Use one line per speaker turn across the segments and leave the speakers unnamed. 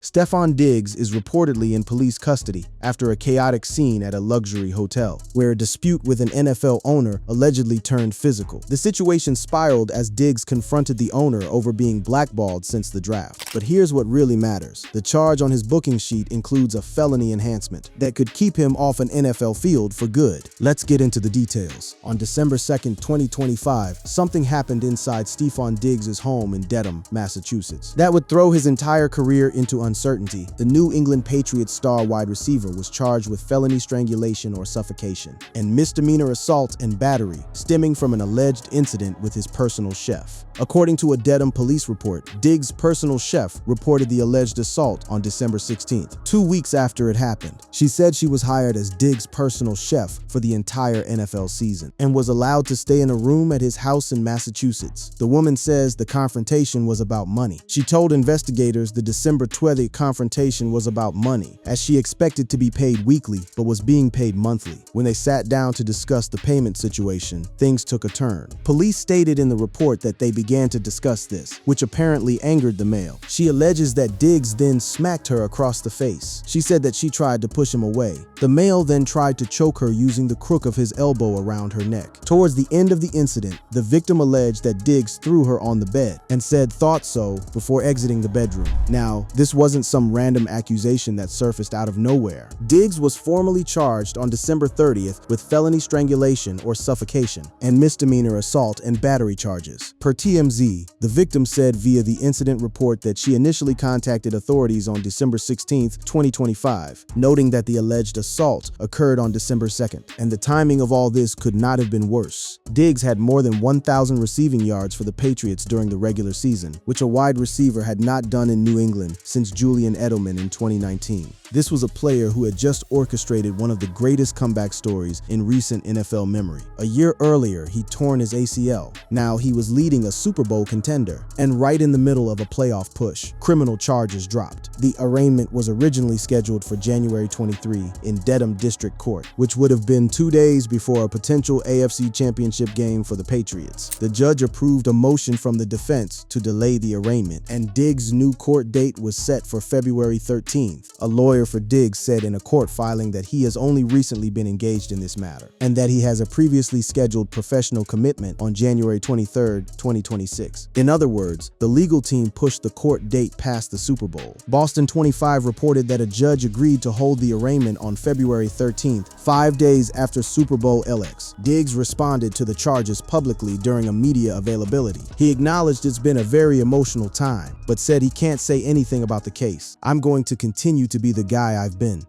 Stefon Diggs is reportedly in police custody after a chaotic scene at a luxury hotel, where a dispute with an NFL owner allegedly turned physical. The situation spiraled as Diggs confronted the owner over being blackballed since the draft. But here's what really matters. The charge on his booking sheet includes a felony enhancement that could keep him off an NFL field for good. Let's get into the details. On December 2nd, 2025, something happened inside Stefon Diggs' home in Dedham, Massachusetts, that would throw his entire career into uncertainty. The New England Patriots star wide receiver was charged with felony strangulation or suffocation and misdemeanor assault and battery stemming from an alleged incident with his personal chef. According to a Dedham police report, Diggs' personal chef reported the alleged assault on December 16th, 2 weeks after it happened. She said she was hired as Diggs' personal chef for the entire NFL season and was allowed to stay in a room at his house in Massachusetts. The woman says the confrontation was about money. She told investigators the December 12th confrontation was about money, as she expected to be paid weekly but was being paid monthly. When they sat down to discuss the payment situation, things took a turn. Police stated in the report that they began to discuss this, which apparently angered the male. She alleges that Diggs then smacked her across the face. She said that she tried to push him away. The male then tried to choke her using the crook of his elbow around her neck. Towards the end of the incident, the victim alleged that Diggs threw her on the bed and said "thought so" before exiting the bedroom. Now, this wasn't some random accusation that surfaced out of nowhere. Diggs was formally charged on December 30th with felony strangulation or suffocation and misdemeanor assault and battery charges. Per TMZ, the victim said via the incident report that she initially contacted authorities on December 16th, 2025, noting that the alleged assault occurred on December 2nd, and the timing of all this could not have been worse. Diggs had more than 1,000 receiving yards for the Patriots during the regular season, which a wide receiver had not done in New England since Julian Edelman in 2019. This was a player who had just orchestrated one of the greatest comeback stories in recent NFL memory. A year earlier, he torn his ACL. Now he was leading a Super Bowl contender, and right in the middle of a playoff push, criminal charges dropped. The arraignment was originally scheduled for January 23 in Dedham District Court, which would have been 2 days before a potential AFC Championship game for the Patriots. The judge approved a motion from the defense to delay the arraignment, and Diggs' new court date was set for February 13th. A lawyer for Diggs said in a court filing that he has only recently been engaged in this matter, and that he has a previously scheduled professional commitment on January 23, 2026. In other words, the legal team pushed the court date past the Super Bowl. Boston 25 reported that a judge agreed to hold the arraignment on February 13th, 5 days after Super Bowl LX. Diggs responded to the charges publicly during a media availability. He acknowledged it's been a very emotional time, but said he can't say anything about the case. "I'm going to continue to be the guy I've been.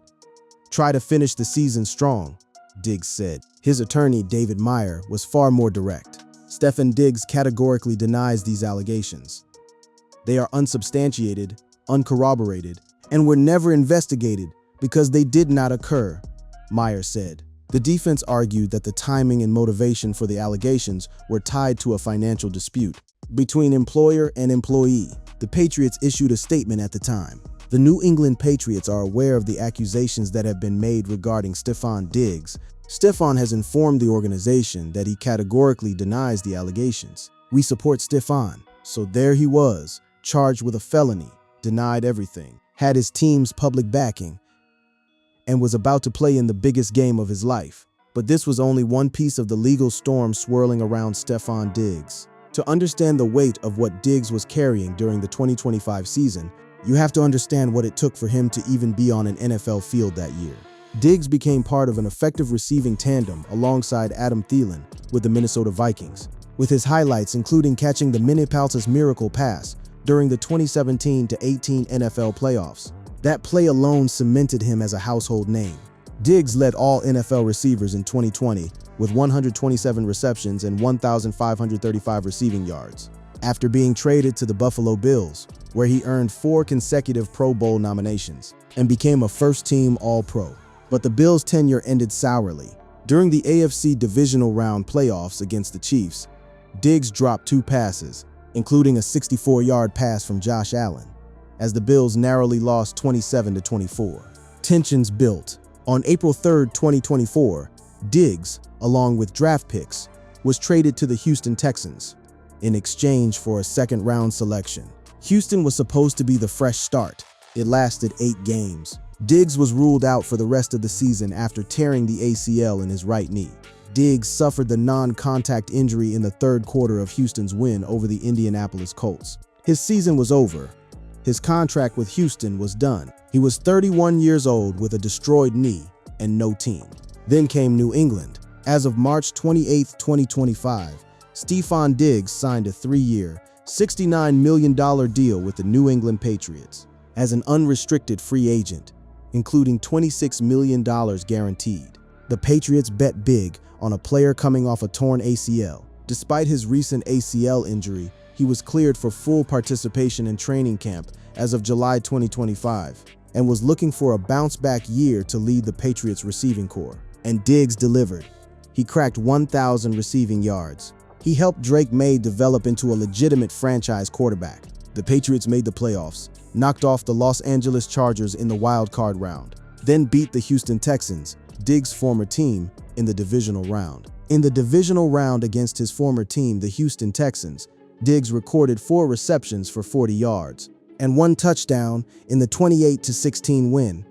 Try to finish the season strong," Diggs said. His attorney, David Meyer, was far more direct. Stefon Diggs categorically denies these allegations. "They are unsubstantiated, uncorroborated, and were never investigated because they did not occur," Meyer said. The defense argued that the timing and motivation for the allegations were tied to a financial dispute between employer and employee. The Patriots issued a statement at the time. The New England Patriots are aware of the accusations that have been made regarding Stefon Diggs. Stefon has informed the organization that he categorically denies the allegations. "We support Stefon." So there he was, charged with a felony, denied everything, had his team's public backing, and was about to play in the biggest game of his life. But this was only one piece of the legal storm swirling around Stefon Diggs. To understand the weight of what Diggs was carrying during the 2025 season, you have to understand what it took for him to even be on an NFL field that year. Diggs became part of an effective receiving tandem alongside Adam Thielen with the Minnesota Vikings, with his highlights including catching the Minnepaulta's miracle pass during the 2017-18 NFL playoffs. That play alone cemented him as a household name. Diggs led all NFL receivers in 2020 with 127 receptions and 1,535 receiving yards. After being traded to the Buffalo Bills, where he earned 4 consecutive Pro Bowl nominations and became a first-team All-Pro. But the Bills' tenure ended sourly. During the AFC Divisional Round playoffs against the Chiefs, Diggs dropped 2 passes, including a 64-yard pass from Josh Allen, as the Bills narrowly lost 27-24. Tensions built. On April 3, 2024, Diggs, along with draft picks, was traded to the Houston Texans in exchange for a second-round selection. Houston was supposed to be the fresh start, It lasted 8 games. Diggs was ruled out for the rest of the season after tearing the ACL in his right knee. Diggs suffered the non-contact injury in the third quarter of Houston's win over the Indianapolis Colts. His season was over. His contract with Houston was done. He was 31 years old with a destroyed knee and no team. Then came New England. As of March 28, 2025, Stefon Diggs signed a 3-year, $69 million deal with the New England Patriots as an unrestricted free agent, including $26 million guaranteed. The Patriots bet big on a player coming off a torn ACL. Despite his recent ACL injury, he was cleared for full participation in training camp as of July 2025 and was looking for a bounce-back year to lead the Patriots receiving corps. And Diggs delivered. He cracked 1,000 receiving yards. He helped Drake May develop into a legitimate franchise quarterback. The Patriots made the playoffs, knocked off the Los Angeles Chargers in the wild card round, then beat the Houston Texans, Diggs' former team, in the divisional round. In the divisional round against his former team, the Houston Texans, Diggs recorded 4 receptions for 40 yards and 1 touchdown in the 28-16 win,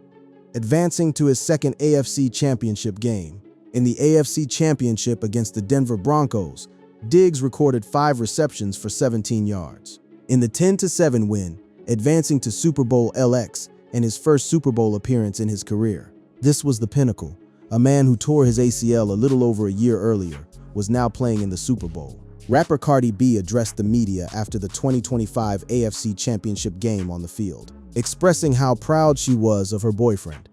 advancing to his second AFC Championship game. In the AFC Championship against the Denver Broncos, Diggs recorded 5 receptions for 17 yards. In the 10-7 win, advancing to Super Bowl LX and his first Super Bowl appearance in his career. This was the pinnacle. A man who tore his ACL a little over a year earlier was now playing in the Super Bowl. Rapper Cardi B addressed the media after the 2025 AFC Championship game on the field, expressing how proud she was of her boyfriend,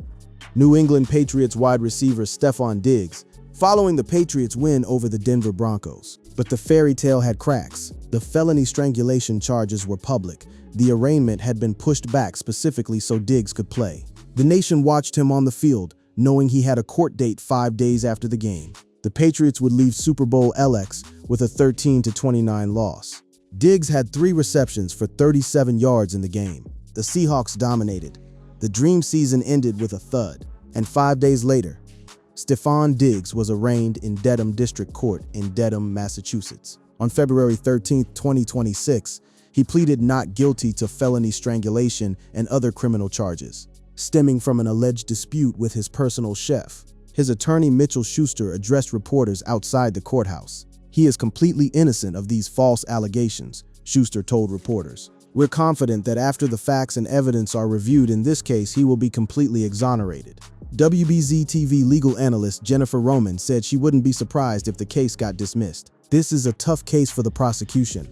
New England Patriots wide receiver Stefon Diggs, following the Patriots' win over the Denver Broncos. But the fairy tale had cracks. The felony strangulation charges were public. The arraignment had been pushed back specifically so Diggs could play. The nation watched him on the field, knowing he had a court date 5 days after the game. The Patriots would leave Super Bowl LX with a 13-29 loss. Diggs had 3 receptions for 37 yards in the game. The Seahawks dominated. The dream season ended with a thud, and 5 days later, Stefon Diggs was arraigned in Dedham District Court in Dedham, Massachusetts. On February 13, 2026, he pleaded not guilty to felony strangulation and other criminal charges, stemming from an alleged dispute with his personal chef. His attorney Mitchell Schuster addressed reporters outside the courthouse. "He is completely innocent of these false allegations," Schuster told reporters. "We're confident that after the facts and evidence are reviewed in this case, he will be completely exonerated." WBZ-TV legal analyst Jennifer Roman said she wouldn't be surprised if the case got dismissed. "This is a tough case for the prosecution,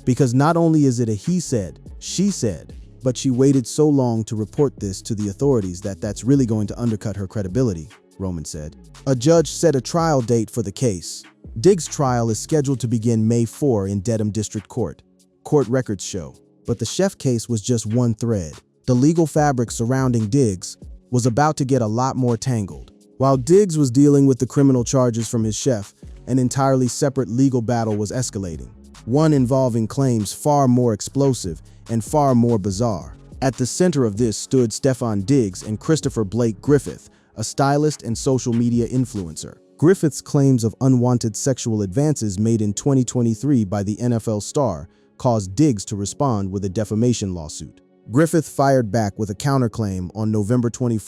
because not only is it a he said, she said, but she waited so long to report this to the authorities that's really going to undercut her credibility," Roman said. A judge set a trial date for the case. Diggs' trial is scheduled to begin May 4 in Dedham District Court, court records show. But the chef case was just one thread. The legal fabric surrounding Diggs was about to get a lot more tangled. While Diggs was dealing with the criminal charges from his chef, an entirely separate legal battle was escalating, one involving claims far more explosive and far more bizarre. At the center of this stood Stefon Diggs and Christopher Blake Griffith, a stylist and social media influencer. Griffith's claims of unwanted sexual advances made in 2023 by the NFL star caused Diggs to respond with a defamation lawsuit. Griffith fired back with a counterclaim on November 21,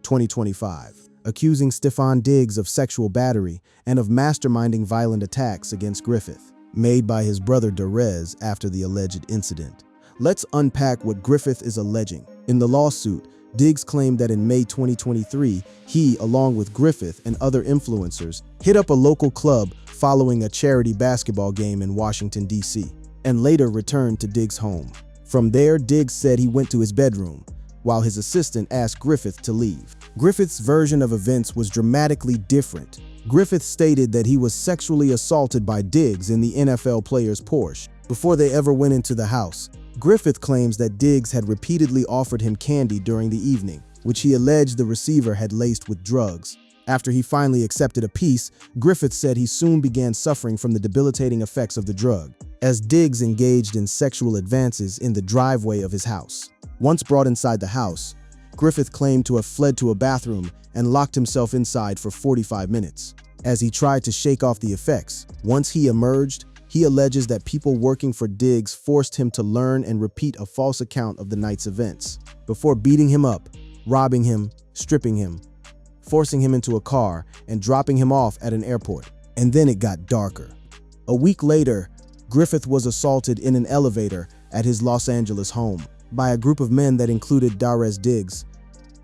2025, accusing Stefon Diggs of sexual battery and of masterminding violent attacks against Griffith, made by his brother Derez after the alleged incident. Let's unpack what Griffith is alleging. In the lawsuit, Diggs claimed that in May 2023, he, along with Griffith and other influencers, hit up a local club following a charity basketball game in Washington, D.C., and later returned to Diggs' home. From there, Diggs said he went to his bedroom, while his assistant asked Griffith to leave. Griffith's version of events was dramatically different. Griffith stated that he was sexually assaulted by Diggs in the NFL player's Porsche before they ever went into the house. Griffith claims that Diggs had repeatedly offered him candy during the evening, which he alleged the receiver had laced with drugs. After he finally accepted a piece, Griffith said he soon began suffering from the debilitating effects of the drug, as Diggs engaged in sexual advances in the driveway of his house. Once brought inside the house, Griffith claimed to have fled to a bathroom and locked himself inside for 45 minutes. As he tried to shake off the effects, once he emerged, He alleges that people working for Diggs forced him to learn and repeat a false account of the night's events, before beating him up, robbing him, stripping him, forcing him into a car, and dropping him off at an airport. And then it got darker. A week later, Griffith was assaulted in an elevator at his Los Angeles home by a group of men that included Darez Diggs,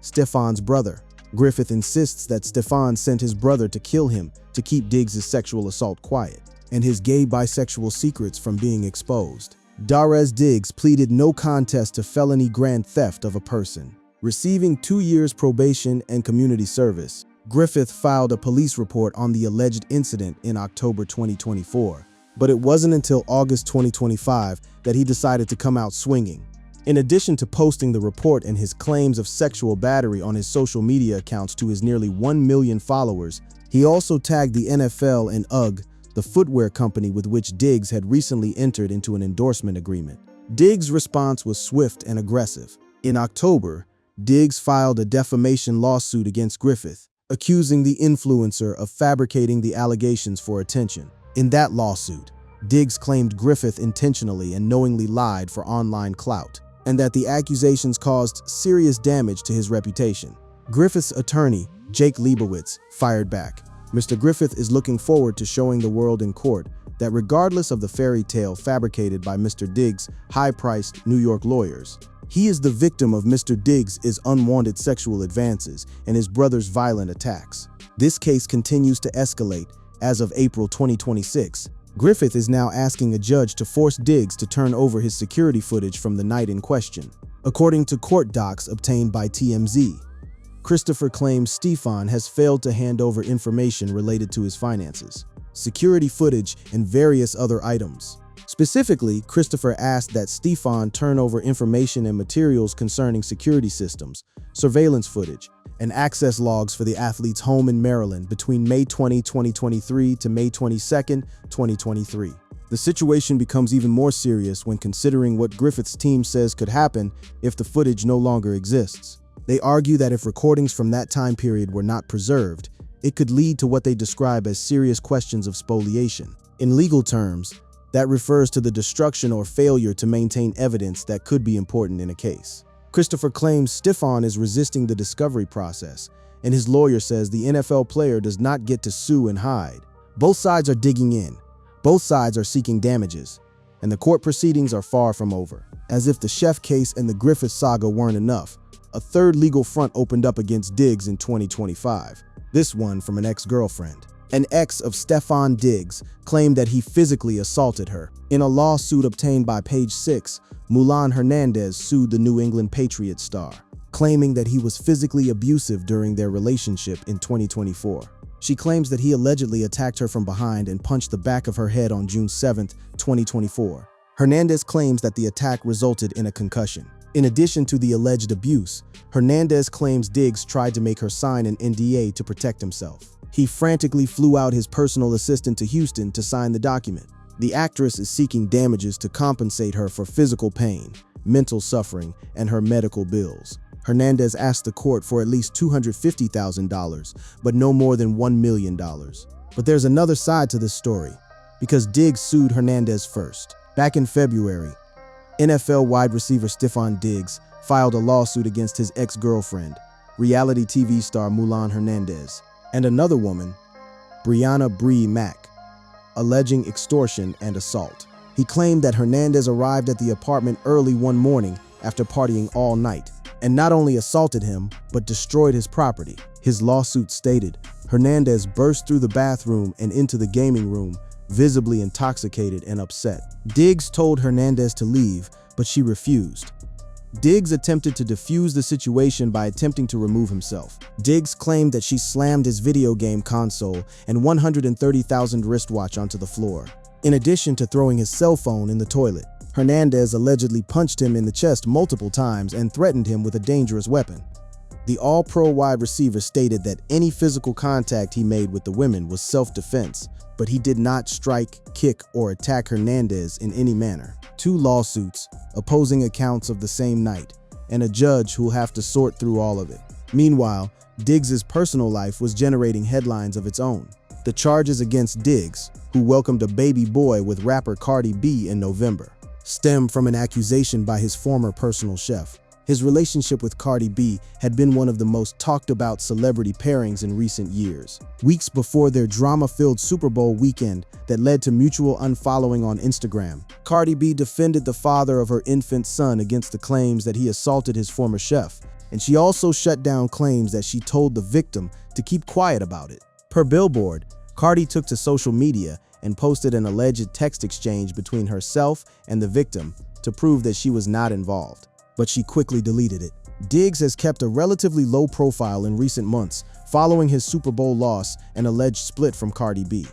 Stefon's brother. Griffith insists that Stefon sent his brother to kill him to keep Diggs' sexual assault quiet and his gay bisexual secrets from being exposed. Darez Diggs pleaded no contest to felony grand theft of a person, receiving 2 years probation and community service. Griffith filed a police report on the alleged incident in October 2024, but it wasn't until August 2025 that he decided to come out swinging. In addition to posting the report and his claims of sexual battery on his social media accounts to his nearly 1 million followers, he also tagged the NFL and UGG, the footwear company with which Diggs had recently entered into an endorsement agreement. Diggs' response was swift and aggressive. In October, Diggs filed a defamation lawsuit against Griffith, accusing the influencer of fabricating the allegations for attention. In that lawsuit, Diggs claimed Griffith intentionally and knowingly lied for online clout, and that the accusations caused serious damage to his reputation. Griffith's attorney, Jake Leibowitz, fired back. Mr. Griffith is looking forward to showing the world in court that regardless of the fairy tale fabricated by Mr. Diggs' high-priced New York lawyers, he is the victim of Mr. Diggs' unwanted sexual advances and his brother's violent attacks. This case continues to escalate. As of April 2026, Griffith is now asking a judge to force Diggs to turn over his security footage from the night in question. According to court docs obtained by TMZ, Christopher claims Stefon has failed to hand over information related to his finances, security footage, and various other items. Specifically, Christopher asked that Stefon turn over information and materials concerning security systems, surveillance footage, and access logs for the athlete's home in Maryland between May 20, 2023 to May 22, 2023. The situation becomes even more serious when considering what Griffith's team says could happen if the footage no longer exists. They argue that if recordings from that time period were not preserved, it could lead to what they describe as serious questions of spoliation. In legal terms, that refers to the destruction or failure to maintain evidence that could be important in a case. Christopher claims Stefon is resisting the discovery process, and his lawyer says the NFL player does not get to sue and hide. Both sides are digging in. Both sides are seeking damages, and the court proceedings are far from over. As if the Chef case and the Griffith saga weren't enough, a third legal front opened up against Diggs in 2025, this one from an ex-girlfriend. An ex of Stefon Diggs claimed that he physically assaulted her. In a lawsuit obtained by Page 6, Mulan Hernandez sued the New England Patriots star, claiming that he was physically abusive during their relationship in 2024. She claims that he allegedly attacked her from behind and punched the back of her head on June 7, 2024. Hernandez claims that the attack resulted in a concussion. In addition to the alleged abuse, Hernandez claims Diggs tried to make her sign an NDA to protect himself. He frantically flew out his personal assistant to Houston to sign the document. The actress is seeking damages to compensate her for physical pain, mental suffering, and her medical bills. Hernandez asked the court for at least $250,000, but no more than $1 million. But there's another side to this story, because Diggs sued Hernandez first. Back in February, NFL wide receiver Stefon Diggs filed a lawsuit against his ex-girlfriend, reality TV star Mulan Hernandez, and another woman, Brianna Bree Mack, alleging extortion and assault. He claimed that Hernandez arrived at the apartment early one morning after partying all night, and not only assaulted him, but destroyed his property. His lawsuit stated, Hernandez burst through the bathroom and into the gaming room, visibly intoxicated and upset. Diggs told Hernandez to leave, but she refused. Diggs attempted to defuse the situation by attempting to remove himself. Diggs claimed that she slammed his video game console and $130,000 wristwatch onto the floor, in addition to throwing his cell phone in the toilet. Hernandez allegedly punched him in the chest multiple times and threatened him with a dangerous weapon. The all-pro wide receiver stated that any physical contact he made with the women was self-defense, but he did not strike, kick, or attack Hernandez in any manner. 2 lawsuits, opposing accounts of the same night, and a judge who'll have to sort through all of it. Meanwhile, Diggs' personal life was generating headlines of its own. the charges against Diggs, who welcomed a baby boy with rapper Cardi B in November, stem from an accusation by his former personal chef. His relationship with Cardi B had been one of the most talked about celebrity pairings in recent years. Weeks before their drama-filled Super Bowl weekend that led to mutual unfollowing on Instagram, Cardi B defended the father of her infant son against the claims that he assaulted his former chef, and she also shut down claims that she told the victim to keep quiet about it. Per Billboard, Cardi took to social media and posted an alleged text exchange between herself and the victim to prove that she was not involved, but she quickly deleted it. Diggs has kept a relatively low profile in recent months following his Super Bowl loss and alleged split from Cardi B.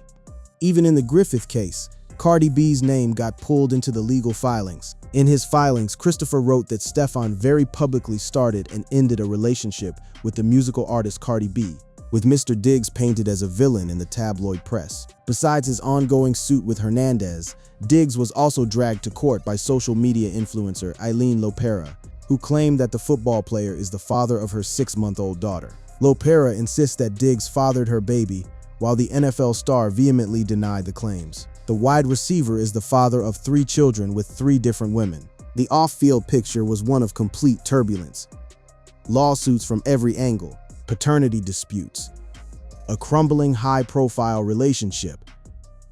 Even in the Griffith case, Cardi B's name got pulled into the legal filings. In his filings, Christopher wrote that Stefon very publicly started and ended a relationship with the musical artist Cardi B, with Mr. Diggs painted as a villain in the tabloid press. Besides his ongoing suit with Hernandez, Diggs was also dragged to court by social media influencer Eileen Lopera, who claimed that the football player is the father of her 6-month-old daughter. Lopera insists that Diggs fathered her baby, while the NFL star vehemently denied the claims. The wide receiver is the father of 3 children with 3 different women. The off-field picture was one of complete turbulence. Lawsuits from every angle, paternity disputes, a crumbling high-profile relationship,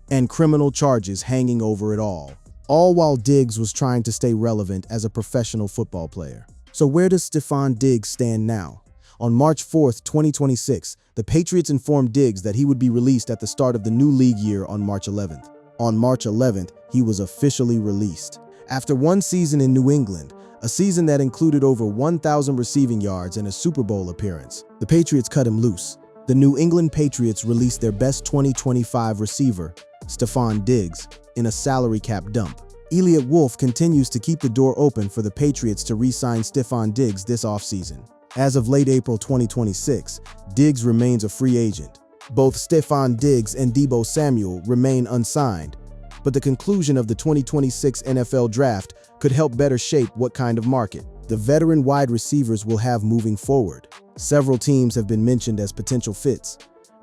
and criminal charges hanging over it all while Diggs was trying to stay relevant as a professional football player. So where does Stefon Diggs stand now? On March 4th, 2026, the Patriots informed Diggs that he would be released at the start of the new league year on March 11th. On March 11th, he was officially released. After one season in New England, a season that included over 1,000 receiving yards and a Super Bowl appearance, the Patriots cut him loose. The New England Patriots released their best 2025 receiver, Stefon Diggs, in a salary cap dump. Elliott Wolf continues to keep the door open for the Patriots to re-sign Stefon Diggs this offseason. As of late April 2026, Diggs remains a free agent. Both Stefon Diggs and Deebo Samuel remain unsigned, but the conclusion of the 2026 NFL Draft could help better shape what kind of market the veteran wide receivers will have moving forward. Several teams have been mentioned as potential fits.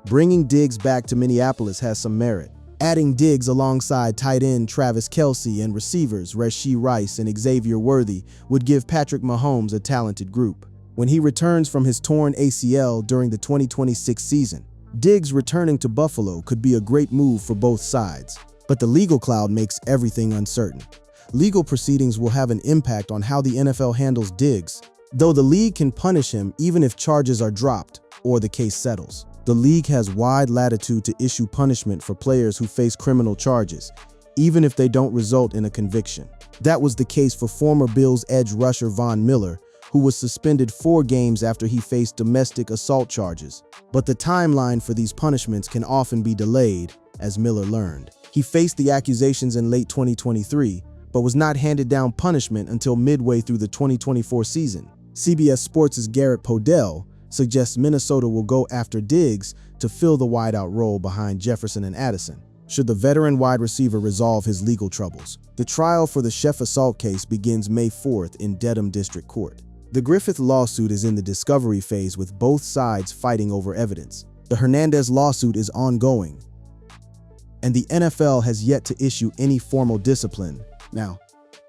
Bringing Diggs back to Minneapolis has some merit. Adding Diggs alongside tight end Travis Kelce and receivers Rashee Rice and Xavier Worthy would give Patrick Mahomes a talented group. When he returns from his torn ACL during the 2026 season, Diggs returning to Buffalo could be a great move for both sides. But the legal cloud makes everything uncertain. Legal proceedings will have an impact on how the NFL handles Diggs, though the league can punish him even if charges are dropped or the case settles. The league has wide latitude to issue punishment for players who face criminal charges, even if they don't result in a conviction. That was the case for former Bills edge rusher Von Miller, who was suspended 4 games after he faced domestic assault charges. But the timeline for these punishments can often be delayed, as Miller learned. He faced the accusations in late 2023, but was not handed down punishment until midway through the 2024 season. CBS Sports' Garrett Podell suggests Minnesota will go after Diggs to fill the wideout role behind Jefferson and Addison, should the veteran wide receiver resolve his legal troubles. The trial for the chef assault case begins May 4th in Dedham District Court. The Griffith lawsuit is in the discovery phase with both sides fighting over evidence. The Hernandez lawsuit is ongoing, and the NFL has yet to issue any formal discipline. Now,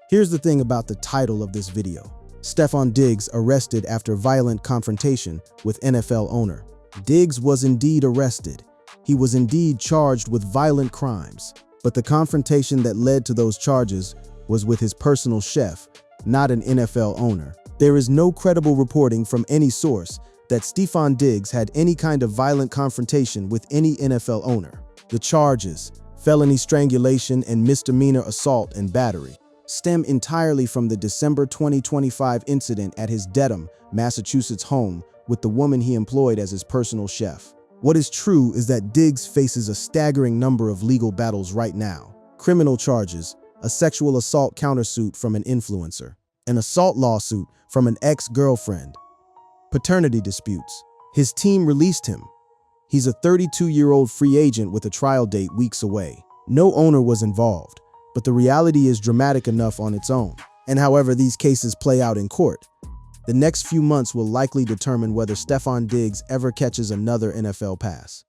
here's the thing about the title of this video. Stefon Diggs arrested after violent confrontation with NFL owner. Diggs was indeed arrested. He was indeed charged with violent crimes, but the confrontation that led to those charges was with his personal chef, not an NFL owner. There is no credible reporting from any source that Stefon Diggs had any kind of violent confrontation with any NFL owner. The charges, felony strangulation and misdemeanor assault and battery, stem entirely from the December 2025 incident at his Dedham, Massachusetts home with the woman he employed as his personal chef. What is true is that Diggs faces a staggering number of legal battles right now. Criminal charges, a sexual assault countersuit from an influencer, an assault lawsuit from an ex-girlfriend, paternity disputes. His team released him. He's a 32-year-old free agent with a trial date weeks away. No owner was involved, but the reality is dramatic enough on its own. And however these cases play out in court, the next few months will likely determine whether Stefon Diggs ever catches another NFL pass.